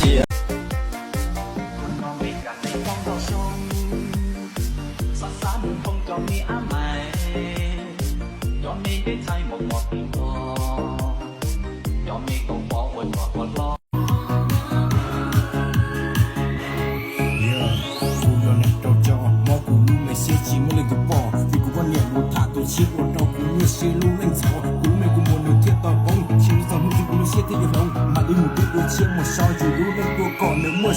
chia. chỉ mới lên cái vỏ vì cũng quan niệm một thả tôi chiếc một đầu cũng như xe lưu lên gió cũng mẹ cũng muốn được thiết tao bóng chỉ giờ lúc thì cũng sẽ thiết được không mà đi một cái đôi chiếc một sao chỉ lưu lên tôi còn nếu mua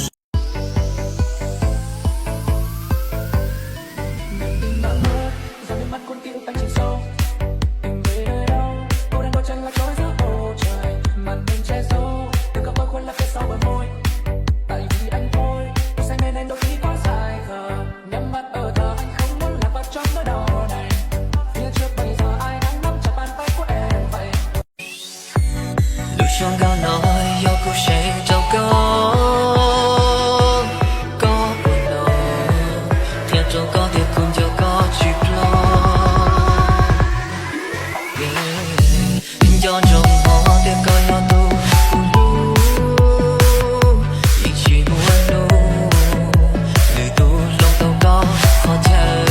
trong cao nói yêu cô sẽ đâu có buồn đâu theo trong có thiệt cùng cho có chịu lo cho trong họ để coi nhau tu cùng lu ý chỉ muốn lu người tu lòng tao có khó chờ.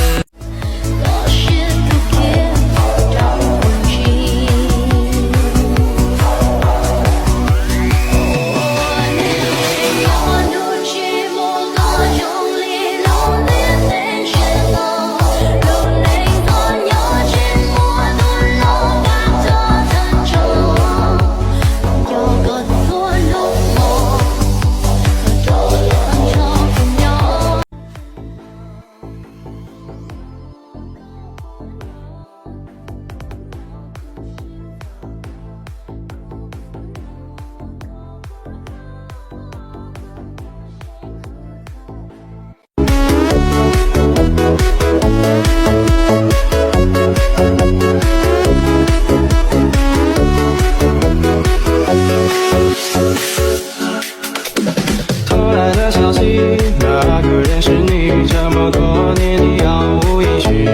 那个人是你，这么多年你杳无音讯。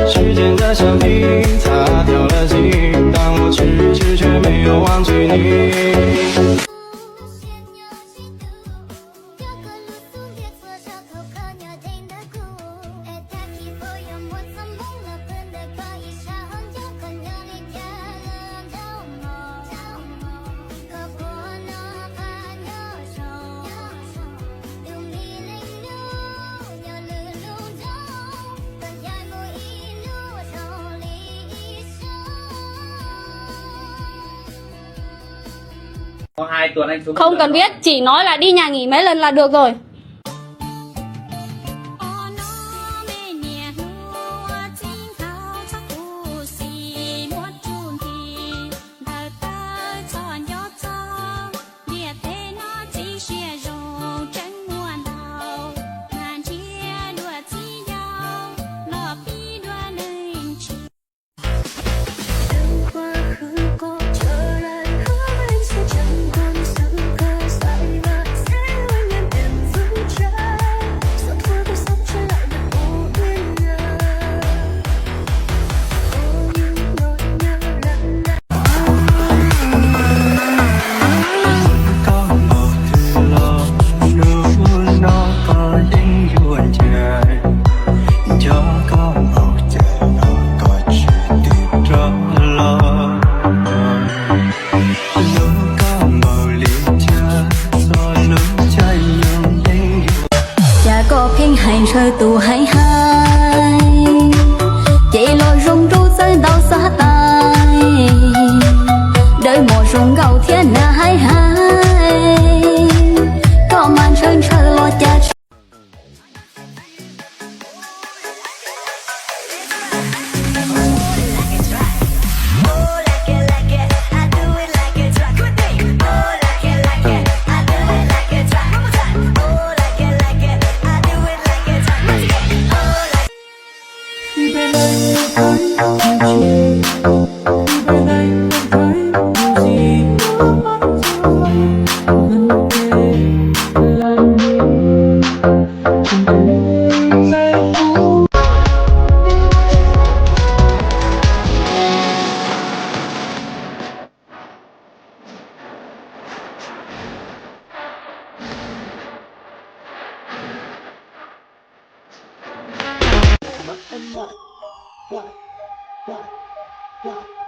时间的橡皮擦掉了镜，但我迟迟却没有忘记你。Có 2 tuần anh xuống. Không cần biết, chỉ nói là đi nhà nghỉ mấy lần là được rồi. hành rơi tù hay hai chỉ lo rung ru rơi đau xa tay đợi một rung gầu thiên na hay hai có màn sơn trời lo cha.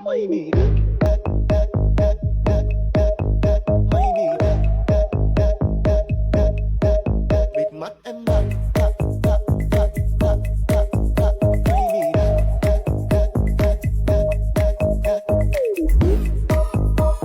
ไม่มี